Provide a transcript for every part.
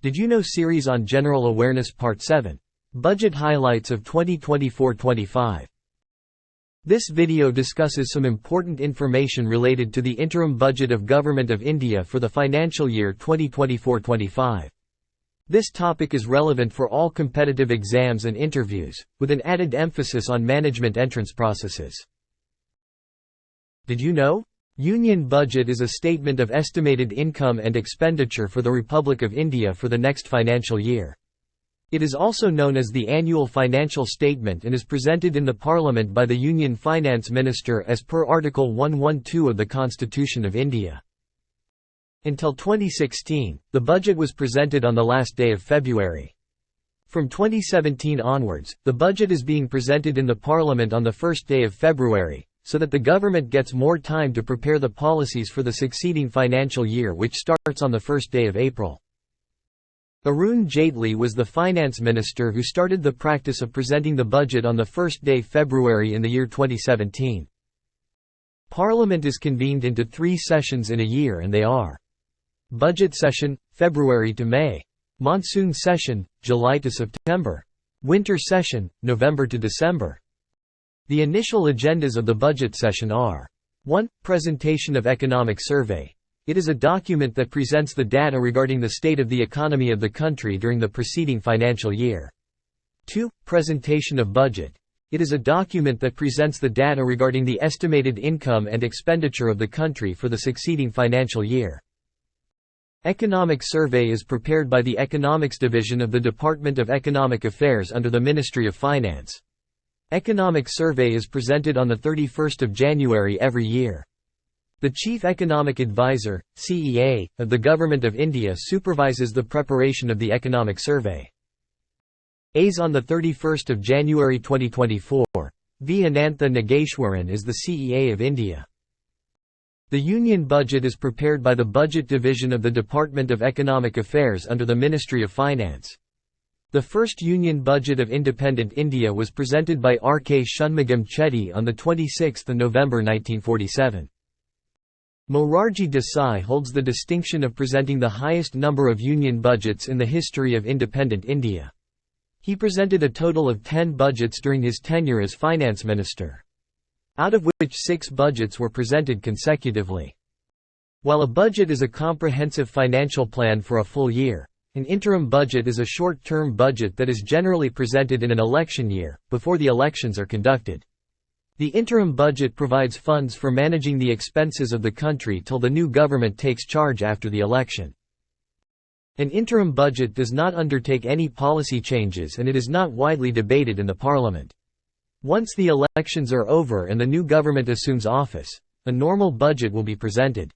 Did you know series on General Awareness Part 7. Budget Highlights of 2024-25. This video discusses some important information related to the interim budget of Government of India for the financial year 2024-25. This topic is relevant for all competitive exams and interviews, with an added emphasis on management entrance processes. Did you know? Union Budget is a statement of estimated income and expenditure for the Republic of India for the next financial year. It is also known as the Annual Financial Statement and is presented in the Parliament by the Union Finance Minister as per Article 112 of the Constitution of India. Until 2016, the budget was presented on the last day of February. From 2017 onwards, the budget is being presented in the Parliament on the first day of February, so that the government gets more time to prepare the policies for the succeeding financial year, which starts on the first day of April. Arun Jaitley was the finance minister who started the practice of presenting the budget on the first day February in the year 2017. Parliament is convened into 3 sessions in a year, and they are: Budget Session, February to May; Monsoon Session, July to September; Winter Session, November to December. The initial agendas of the budget session are: 1. Presentation of Economic Survey. It is a document that presents the data regarding the state of the economy of the country during the preceding financial year. 2. Presentation of Budget. It is a document that presents the data regarding the estimated income and expenditure of the country for the succeeding financial year. Economic Survey is prepared by the Economics Division of the Department of Economic Affairs under the Ministry of Finance. Economic Survey is presented on the 31st of January every year. The Chief Economic Advisor, CEA, of the Government of India supervises the preparation of the Economic Survey. As on the 31st of January 2024, V. Anantha Nageshwaran is the CEA of India. The Union Budget is prepared by the Budget Division of the Department of Economic Affairs under the Ministry of Finance. The first Union Budget of Independent India was presented by R. K. Shanmugam Chetty on 26 November 1947. Morarji Desai holds the distinction of presenting the highest number of Union budgets in the history of independent India. He presented a total of 10 budgets during his tenure as Finance Minister, out of which 6 budgets were presented consecutively. While a budget is a comprehensive financial plan for a full year, an interim budget is a short-term budget that is generally presented in an election year, before the elections are conducted. The interim budget provides funds for managing the expenses of the country till the new government takes charge after the election. An interim budget does not undertake any policy changes, and it is not widely debated in the Parliament. Once the elections are over and the new government assumes office, a normal budget will be presented.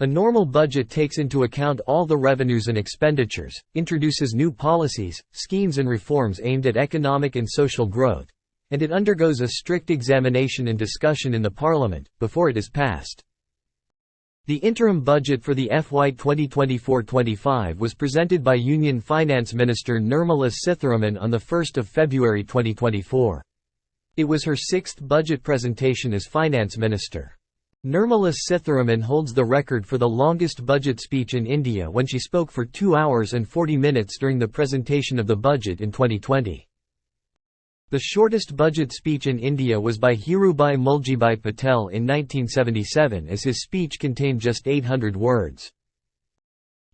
A normal budget takes into account all the revenues and expenditures, introduces new policies, schemes and reforms aimed at economic and social growth, and it undergoes a strict examination and discussion in the Parliament, before it is passed. The interim budget for the FY 2024-25 was presented by Union Finance Minister Nirmala Sitharaman on 1 February 2024. It was her 6th budget presentation as Finance Minister. Nirmala Sitharaman holds the record for the longest budget speech in India when she spoke for 2 hours and 40 minutes during the presentation of the budget in 2020. The shortest budget speech in India was by Dhirubhai Muljibai Patel in 1977, as his speech contained just 800 words.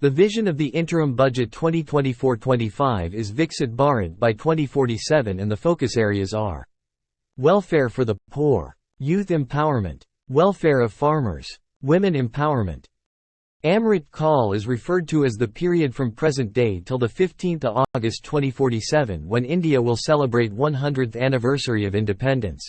The vision of the interim budget 2024-25 is Viksit Bharat by 2047, and the focus areas are: welfare for the poor, youth empowerment, welfare of farmers, women empowerment. Amrit Kaal is referred to as the period from present day till 15 August 2047, when India will celebrate 100th anniversary of independence.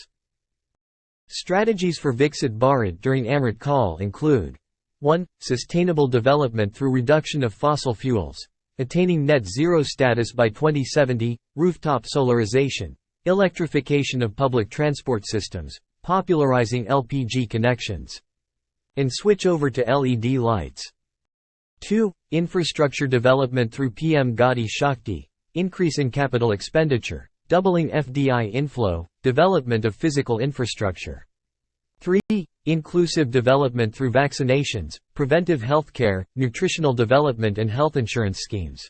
Strategies for Viksit Bharat during Amrit Kaal include: 1. Sustainable development through reduction of fossil fuels, attaining net zero status by 2070, rooftop solarization, electrification of public transport systems, popularizing LPG connections, and switch over to LED lights. 2. Infrastructure development through PM Gati Shakti, increase in capital expenditure, doubling FDI inflow, development of physical infrastructure. 3. Inclusive development through vaccinations, preventive healthcare, nutritional development and health insurance schemes.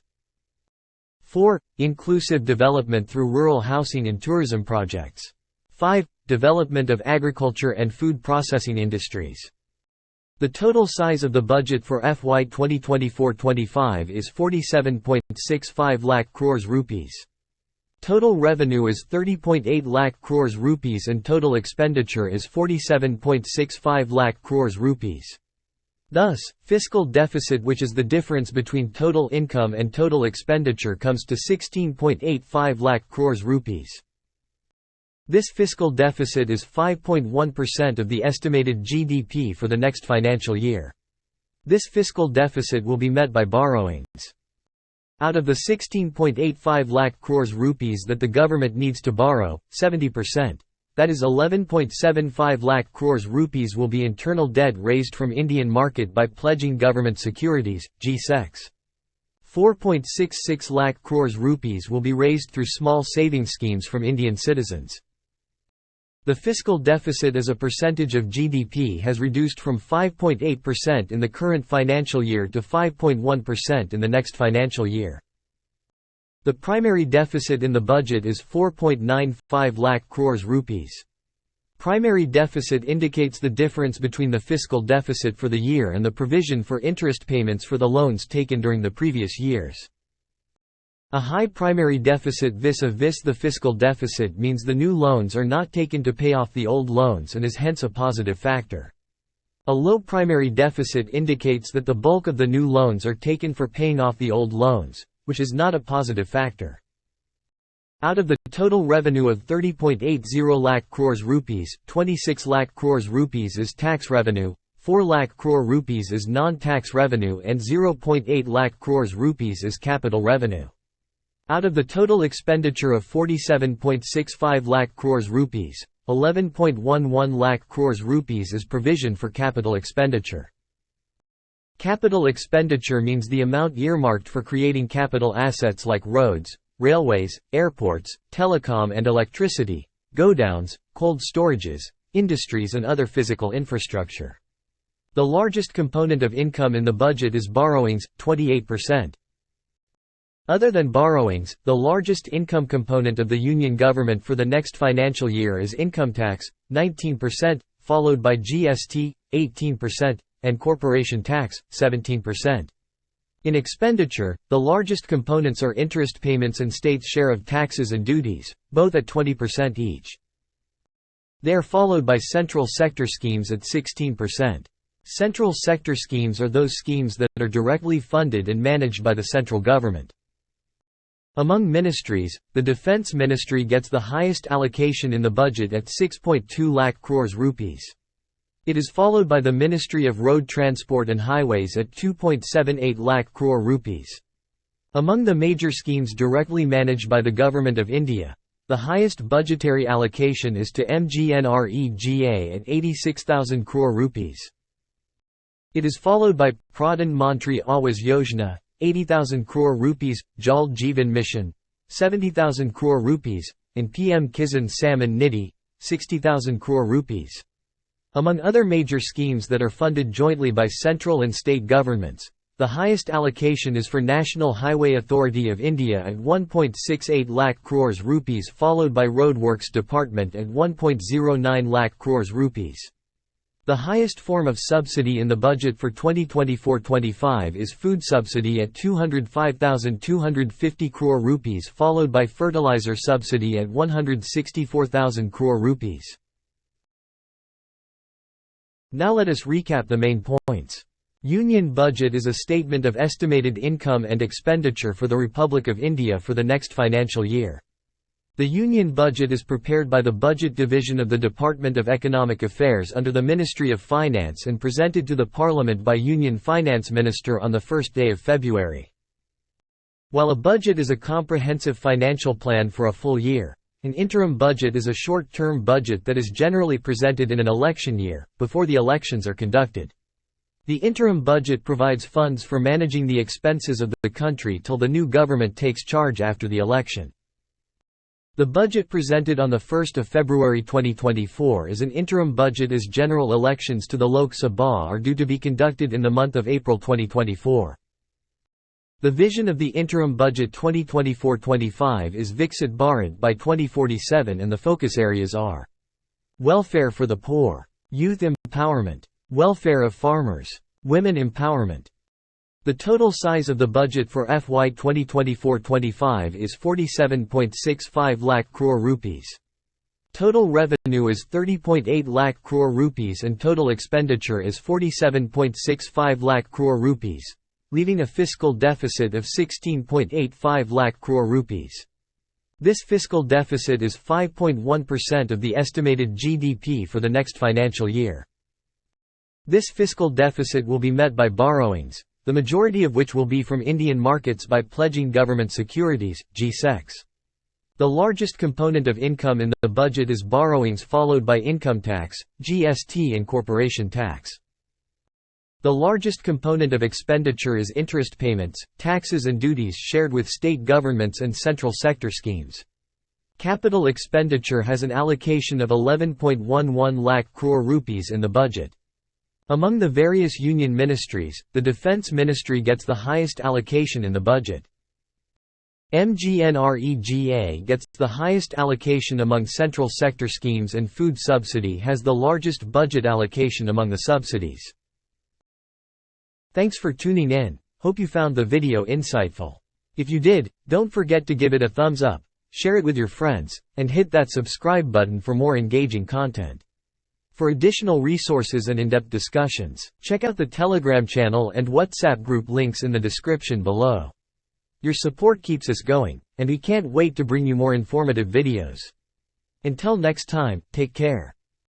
4. Inclusive development through rural housing and tourism projects. 5. Development of agriculture and food processing industries. The total size of the budget for FY 2024-25 is 47.65 lakh crores rupees. Total revenue is 30.8 lakh crores rupees and total expenditure is 47.65 lakh crores rupees. Thus, fiscal deficit, which is the difference between total income and total expenditure, comes to 16.85 lakh crores rupees. This fiscal deficit is 5.1% of the estimated GDP for the next financial year. This fiscal deficit will be met by borrowings. Out of the 16.85 lakh crores rupees that the government needs to borrow, 70%, that is 11.75 lakh crores rupees, will be internal debt raised from Indian market by pledging government securities, G-Secs. 4.66 lakh crores rupees will be raised through small savings schemes from Indian citizens. The fiscal deficit as a percentage of GDP has reduced from 5.8% in the current financial year to 5.1% in the next financial year. The primary deficit in the budget is 4.95 lakh crores rupees. Primary deficit indicates the difference between the fiscal deficit for the year and the provision for interest payments for the loans taken during the previous years. A high primary deficit vis-a-vis the fiscal deficit means the new loans are not taken to pay off the old loans and is hence a positive factor. A low primary deficit indicates that the bulk of the new loans are taken for paying off the old loans, which is not a positive factor. Out of the total revenue of 30.80 lakh crores rupees, 26 lakh crores rupees is tax revenue, 4 lakh crore rupees is non-tax revenue and 0.8 lakh crores rupees is capital revenue. Out of the total expenditure of 47.65 lakh crores rupees, 11.11 lakh crores rupees is provision for capital expenditure. Capital expenditure means the amount earmarked for creating capital assets like roads, railways, airports, telecom and electricity, godowns, cold storages, industries and other physical infrastructure. The largest component of income in the budget is borrowings, 28%. Other than borrowings, the largest income component of the Union government for the next financial year is income tax, 19%, followed by GST, 18%, and corporation tax, 17%. In expenditure, the largest components are interest payments and state's share of taxes and duties, both at 20% each. They are followed by central sector schemes at 16%. Central sector schemes are those schemes that are directly funded and managed by the central government. Among ministries, the Defence Ministry gets the highest allocation in the budget at 6.2 lakh crores rupees. It is followed by the Ministry of Road Transport and Highways at 2.78 lakh crore rupees. Among the major schemes directly managed by the Government of India, the highest budgetary allocation is to MGNREGA at 86,000 crore rupees. It is followed by Pradhan Mantri Awas Yojana, 80,000 crore rupees, Jal Jeevan Mission, 70,000 crore rupees, and PM Kisan Samman Nidhi, 60,000 crore rupees. Among other major schemes that are funded jointly by central and state governments, the highest allocation is for National Highway Authority of India at 1.68 lakh crores rupees, followed by Roadworks Department at 1.09 lakh crores rupees. The highest form of subsidy in the budget for 2024-25 is food subsidy at 205,250 crore rupees, followed by fertilizer subsidy at 164,000 crore rupees. Now let us recap the main points. Union Budget is a statement of estimated income and expenditure for the Republic of India for the next financial year. The Union Budget is prepared by the Budget Division of the Department of Economic Affairs under the Ministry of Finance and presented to the Parliament by Union Finance Minister on the first day of February. While a budget is a comprehensive financial plan for a full year, an interim budget is a short-term budget that is generally presented in an election year, before the elections are conducted. The interim budget provides funds for managing the expenses of the country till the new government takes charge after the election. The budget presented on 1 February 2024 is an interim budget as general elections to the Lok Sabha are due to be conducted in the month of April 2024. The vision of the interim budget 2024-25 is Viksit Bharat by 2047 and the focus areas are welfare for the poor, youth empowerment, welfare of farmers, women empowerment. The total size of the budget for FY 2024-25 is 47.65 lakh crore rupees. Total revenue is 30.8 lakh crore rupees and total expenditure is 47.65 lakh crore rupees, leaving a fiscal deficit of 16.85 lakh crore rupees. This fiscal deficit is 5.1% of the estimated GDP for the next financial year. This fiscal deficit will be met by borrowings, the majority of which will be from Indian markets by pledging government securities, G-Secs. The largest component of income in the budget is borrowings, followed by income tax, GST and corporation tax. The largest component of expenditure is interest payments, taxes and duties shared with state governments and central sector schemes. Capital expenditure has an allocation of 11.11 lakh crore rupees in the budget. Among the various union ministries, the Defence Ministry gets the highest allocation in the budget. MGNREGA gets the highest allocation among central sector schemes and food subsidy has the largest budget allocation among the subsidies. Thanks for tuning in, hope you found the video insightful. If you did, don't forget to give it a thumbs up, share it with your friends, and hit that subscribe button for more engaging content. For additional resources and in-depth discussions, check out the Telegram channel and WhatsApp group links in the description below. Your support keeps us going, and we can't wait to bring you more informative videos. Until next time, take care.